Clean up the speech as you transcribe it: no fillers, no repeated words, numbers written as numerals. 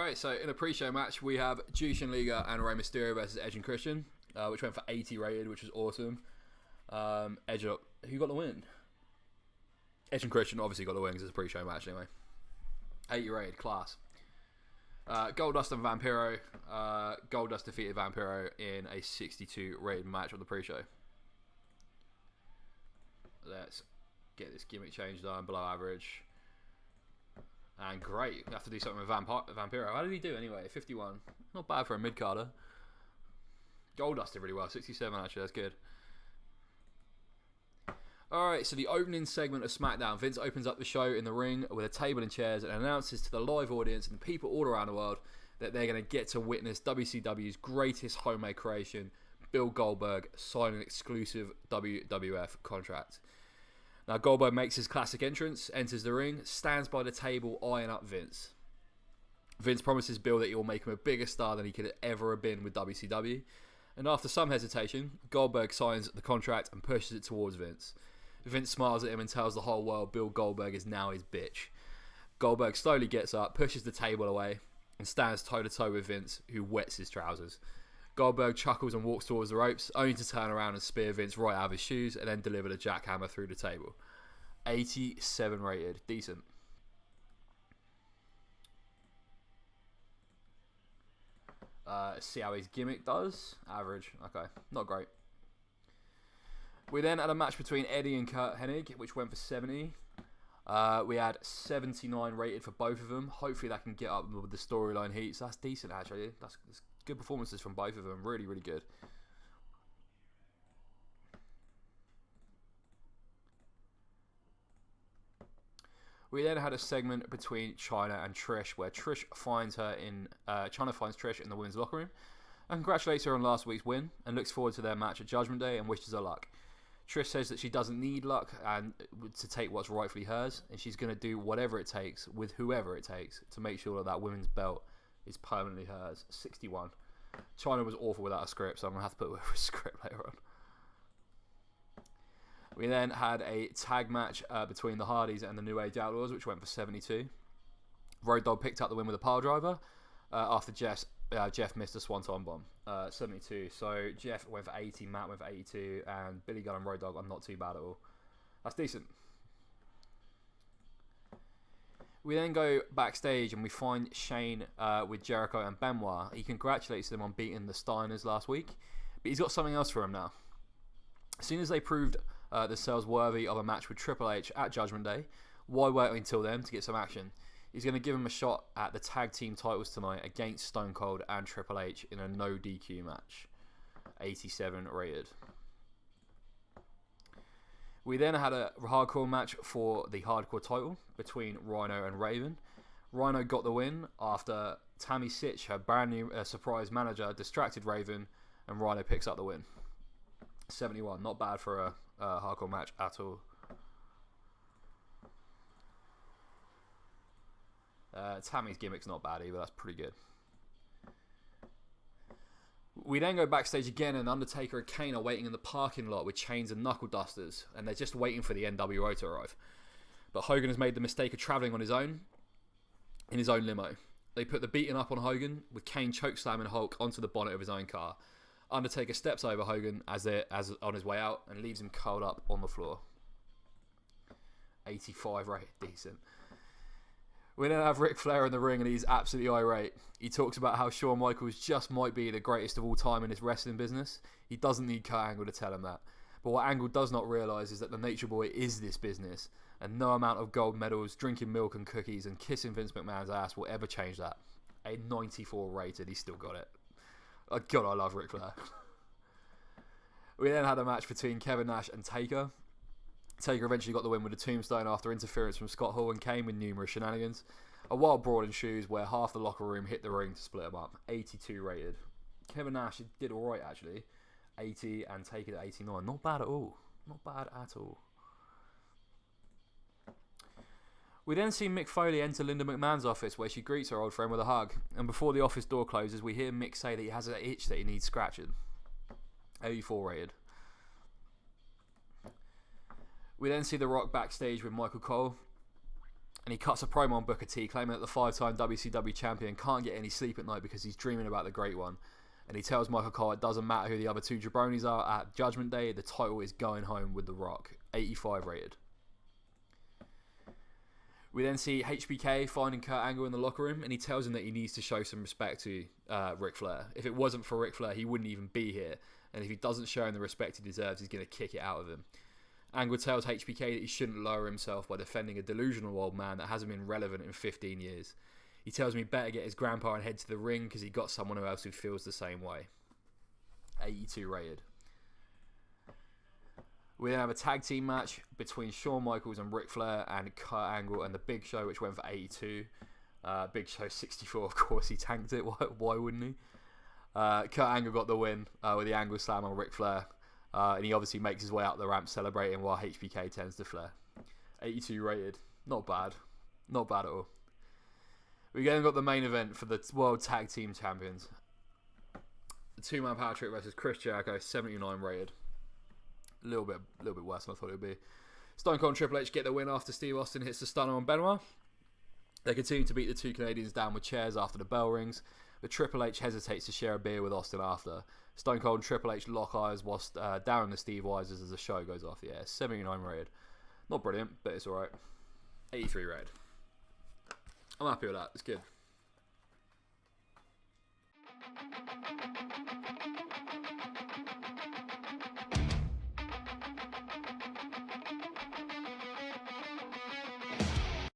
Alright, so in a pre-show match, we have Jushin Liga and Rey Mysterio versus Edge and Christian, which went for 80 rated, which was awesome. Edge up. Who got the win? Edge and Christian obviously got the win because it's a pre-show match anyway. 80 rated, class. Goldust and Vampiro. Goldust defeated Vampiro in a 62 rated match on the pre-show. Let's get this gimmick change done, below average. And great, we have to do something with Vampiro. How did he do anyway? 51. Not bad for a mid-carder. Goldust did really well. 67 actually, that's good. Alright, so the opening segment of SmackDown. Vince opens up the show in the ring with a table and chairs and announces to the live audience and the people all around the world that they're going to get to witness WCW's greatest homemade creation, Bill Goldberg, sign an exclusive WWF contract. Now Goldberg makes his classic entrance, enters the ring, stands by the table eyeing up Vince. Vince promises Bill that he will make him a bigger star than he could ever have been with WCW. And after some hesitation, Goldberg signs the contract and pushes it towards Vince. Vince smiles at him and tells the whole world Bill Goldberg is now his bitch. Goldberg slowly gets up, pushes the table away, and stands toe-to-toe with Vince, who wets his trousers. Goldberg chuckles and walks towards the ropes, only to turn around and spear Vince right out of his shoes and then deliver the jackhammer through the table. 87 rated. Decent. See how his gimmick does. Average. Okay. Not great. We then had a match between Eddie and Kurt Hennig, which went for 70. We had 79 rated for both of them. Hopefully that can get up with the storyline heat. So that's decent actually. That's good performances from both of them. Really, really good. We then had a segment between Chyna and Trish, where Trish finds Chyna finds Trish in the women's locker room and congratulates her on last week's win and looks forward to their match at Judgment Day and wishes her luck. Trish says that she doesn't need luck and to take what's rightfully hers, and she's going to do whatever it takes with whoever it takes to make sure that women's belt is permanently hers. 61. Chyna was awful without a script, so I'm going to have to put a script later on. We then had a tag match between the Hardys and the New Age Outlaws, which went for 72. Road Dogg picked up the win with a pile driver after Jeff missed a swanton bomb. 72. So Jeff went for 80, Matt went for 82, and Billy Gunn and Road Dogg are not too bad at all. That's decent. We then go backstage and we find Shane with Jericho and Benoit. He congratulates them on beating the Steiners last week, but he's got something else for him now. As soon as they proved themselves worthy of a match with Triple H at Judgment Day, why wait until then to get some action? He's going to give him a shot at the tag team titles tonight against Stone Cold and Triple H in a no DQ match. 87 rated. We then had a hardcore match for the hardcore title between Rhino and Raven. Rhino got the win after Tammy Sitch, her brand new surprise manager, distracted Raven, and Rhino picks up the win. 71, not bad for a hardcore match at all. Tammy's gimmick's not bad either, that's pretty good. We then go backstage again, and Undertaker and Kane are waiting in the parking lot with chains and knuckle dusters, and they're just waiting for the NWO to arrive. But Hogan has made the mistake of travelling on his own, in his own limo. They put the beating up on Hogan, with Kane chokeslamming Hulk onto the bonnet of his own car. Undertaker steps over Hogan as on his way out and leaves him curled up on the floor. 85 rate, decent. We then have Ric Flair in the ring, and he's absolutely irate. He talks about how Shawn Michaels just might be the greatest of all time in this wrestling business. He doesn't need Kurt Angle to tell him that. But what Angle does not realise is that the Nature Boy is this business, and no amount of gold medals, drinking milk and cookies, and kissing Vince McMahon's ass will ever change that. A 94 rated, he's still got it. Oh, God, I love Ric Flair. We then had a match between Kevin Nash and Taker. Taker eventually got the win with a tombstone after interference from Scott Hall and Kane with numerous shenanigans. A wild brawl ensues where half the locker room hit the ring to split them up. 82 rated. Kevin Nash did alright actually. 80 and Taker at 89. Not bad at all. Not bad at all. We then see Mick Foley enter Linda McMahon's office where she greets her old friend with a hug. And before the office door closes, we hear Mick say that he has an itch that he needs scratching. 84 rated. We then see The Rock backstage with Michael Cole. And he cuts a promo on Booker T, claiming that the 5-time WCW champion can't get any sleep at night because he's dreaming about the Great One. And he tells Michael Cole it doesn't matter who the other two jabronis are at Judgment Day, the title is going home with The Rock. 85 rated. We then see HBK finding Kurt Angle in the locker room, and he tells him that he needs to show some respect to Ric Flair. If it wasn't for Ric Flair, he wouldn't even be here. And if he doesn't show him the respect he deserves, he's going to kick it out of him. Angle tells HBK that he shouldn't lower himself by defending a delusional old man that hasn't been relevant in 15 years. He tells him he better get his grandpa and head to the ring because he got someone else who feels the same way. 82 rated. We then have a tag team match between Shawn Michaels and Ric Flair and Kurt Angle and the Big Show, which went for 82. Big Show 64, of course he tanked it. Why wouldn't he? Kurt Angle got the win with the Angle Slam on Ric Flair. And he obviously makes his way up the ramp celebrating while HBK tends to Flair. 82 rated. Not bad. Not bad at all. We then got the main event for the World Tag Team Champions. The two-man power trip versus Chris Jericho, 79 rated. A little bit worse than I thought it would be. Stone Cold and Triple H get the win after Steve Austin hits the stunner on Benoit. They continue to beat the two Canadians down with chairs after the bell rings, but Triple H hesitates to share a beer with Austin after. Stone Cold and Triple H lock eyes whilst down the Steve Weisers as the show goes off the air. 79 rated. Not brilliant, but it's alright. 83 rated. I'm happy with that. It's good.